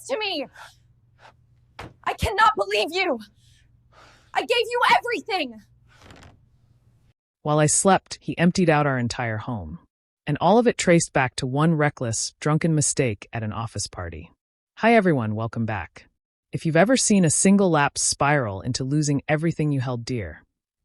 this to me? I cannot believe you! I gave you everything! While I slept, he emptied out our entire home. And all of it traced back to one reckless, drunken mistake at an office party. Hi everyone, welcome back. If you've ever seen a single lapse spiral into losing everything you held dear,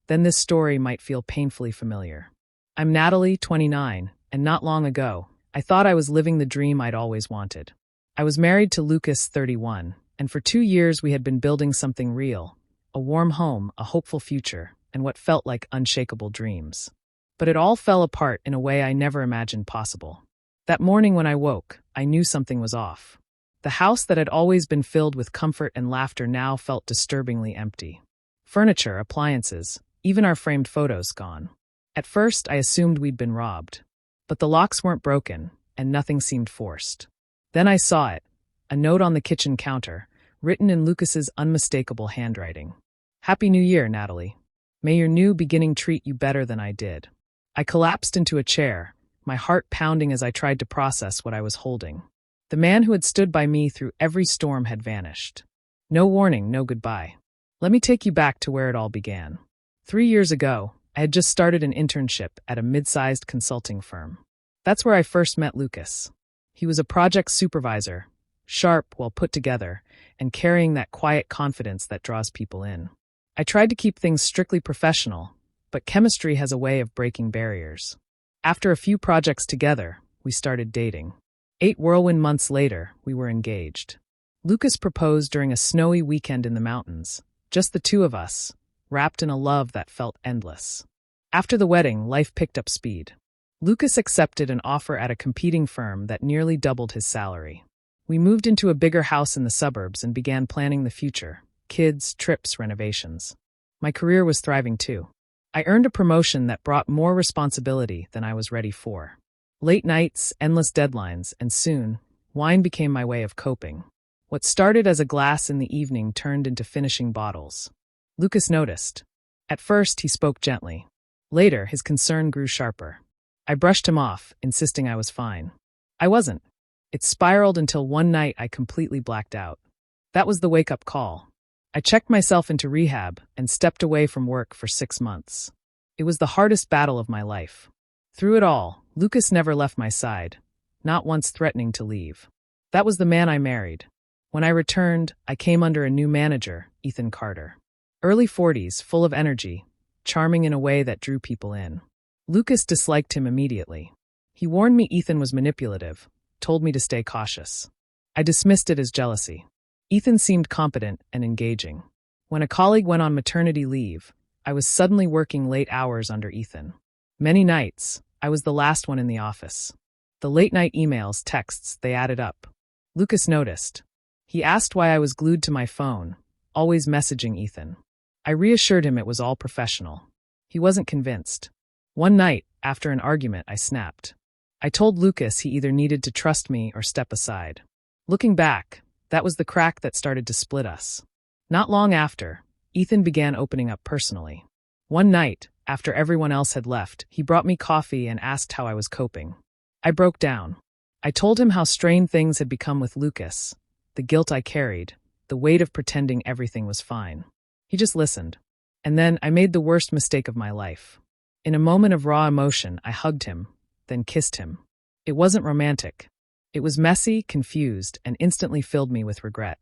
then this story might feel painfully familiar. I'm Natalie, 29, and not long ago, I thought I was living the dream I'd always wanted. I was married to Lucas, 31, and for 2 years we had been building something real, a warm home, a hopeful future, and what felt like unshakable dreams. But it all fell apart in a way I never imagined possible. That morning when I woke, I knew something was off. The house that had always been filled with comfort and laughter now felt disturbingly empty. Furniture, appliances, even our framed photos gone. At first, I assumed we'd been robbed. But the locks weren't broken, and nothing seemed forced. Then I saw it, a note on the kitchen counter, written in Lucas's unmistakable handwriting. Happy New Year, Natalie. May your new beginning treat you better than I did. I collapsed into a chair, my heart pounding as I tried to process what I was holding. The man who had stood by me through every storm had vanished. No warning, no goodbye. Let me take you back to where it all began. 3 years ago, I had just started an internship at a mid-sized consulting firm. That's where I first met Lucas. He was a project supervisor, sharp, well put together, and carrying that quiet confidence that draws people in. I tried to keep things strictly professional, but chemistry has a way of breaking barriers. After a few projects together, we started dating. 8 whirlwind months later, we were engaged. Lucas proposed during a snowy weekend in the mountains, just the two of us, wrapped in a love that felt endless. After the wedding, life picked up speed. Lucas accepted an offer at a competing firm that nearly doubled his salary. We moved into a bigger house in the suburbs and began planning the future: kids, trips, renovations. My career was thriving too. I earned a promotion that brought more responsibility than I was ready for. Late nights, endless deadlines, and soon, wine became my way of coping. What started as a glass in the evening turned into finishing bottles. Lucas noticed. At first, he spoke gently. Later, his concern grew sharper. I brushed him off, insisting I was fine. I wasn't. It spiraled until one night I completely blacked out. That was the wake-up call. I checked myself into rehab and stepped away from work for 6 months. It was the hardest battle of my life. Through it all, Lucas never left my side, not once threatening to leave. That was the man I married. When I returned, I came under a new manager, Ethan Carter. Early 40s, full of energy, charming in a way that drew people in. Lucas disliked him immediately. He warned me Ethan was manipulative, told me to stay cautious. I dismissed it as jealousy. Ethan seemed competent and engaging. When a colleague went on maternity leave, I was suddenly working late hours under Ethan. Many nights, I was the last one in the office. The late-night emails, texts, they added up. Lucas noticed. He asked why I was glued to my phone, always messaging Ethan. I reassured him it was all professional. He wasn't convinced. One night, after an argument, I snapped. I told Lucas he either needed to trust me or step aside. Looking back, that was the crack that started to split us. Not long after, Ethan began opening up personally. One night, after everyone else had left, he brought me coffee and asked how I was coping. I broke down. I told him how strained things had become with Lucas, the guilt I carried, the weight of pretending everything was fine. He just listened. And then I made the worst mistake of my life. In a moment of raw emotion, I hugged him, then kissed him. It wasn't romantic. It was messy, confused, and instantly filled me with regret.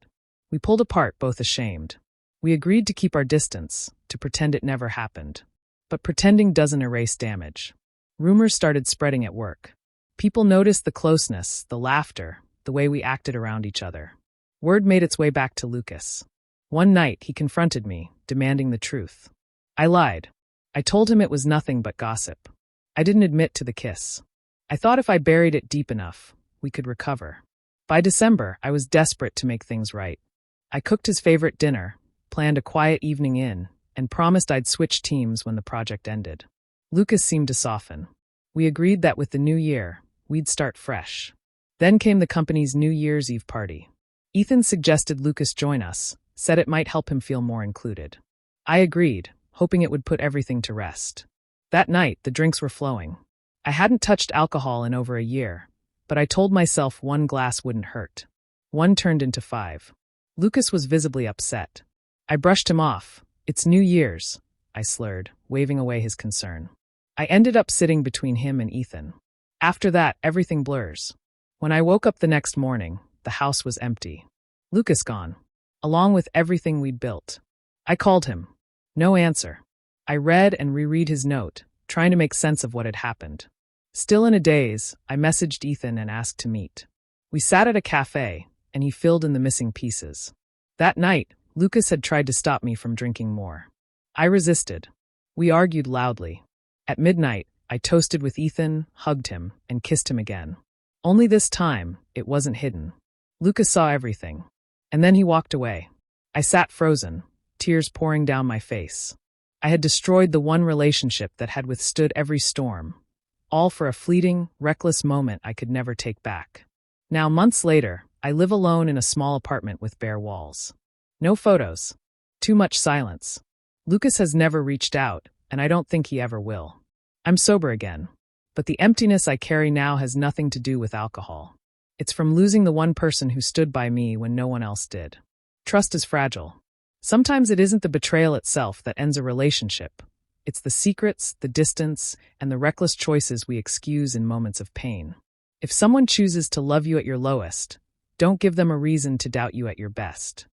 We pulled apart, both ashamed. We agreed to keep our distance, to pretend it never happened. But pretending doesn't erase damage. Rumors started spreading at work. People noticed the closeness, the laughter, the way we acted around each other. Word made its way back to Lucas. One night, he confronted me, demanding the truth. I lied. I told him it was nothing but gossip. I didn't admit to the kiss. I thought if I buried it deep enough, we could recover. By December, I was desperate to make things right. I cooked his favorite dinner, planned a quiet evening in, and promised I'd switch teams when the project ended. Lucas seemed to soften. We agreed that with the new year, we'd start fresh. Then came the company's New Year's Eve party. Ethan suggested Lucas join us, said it might help him feel more included. I agreed, hoping it would put everything to rest. That night, the drinks were flowing. I hadn't touched alcohol in over a year, but I told myself one glass wouldn't hurt. 1 turned into 5. Lucas was visibly upset. I brushed him off. "It's New Year's," I slurred, waving away his concern. I ended up sitting between him and Ethan. After that, everything blurs. When I woke up the next morning, the house was empty. Lucas gone, along with everything we'd built. I called him. No answer. I read and reread his note, trying to make sense of what had happened. Still in a daze, I messaged Ethan and asked to meet. We sat at a cafe, and he filled in the missing pieces. That night, Lucas had tried to stop me from drinking more. I resisted. We argued loudly. At midnight, I toasted with Ethan, hugged him, and kissed him again. Only this time, it wasn't hidden. Lucas saw everything. And then he walked away. I sat frozen, tears pouring down my face. I had destroyed the one relationship that had withstood every storm, all for a fleeting, reckless moment I could never take back. Now, months later, I live alone in a small apartment with bare walls. No photos. Too much silence. Lucas has never reached out, and I don't think he ever will. I'm sober again. But the emptiness I carry now has nothing to do with alcohol. It's from losing the one person who stood by me when no one else did. Trust is fragile. Sometimes it isn't the betrayal itself that ends a relationship. It's the secrets, the distance, and the reckless choices we excuse in moments of pain. If someone chooses to love you at your lowest, don't give them a reason to doubt you at your best.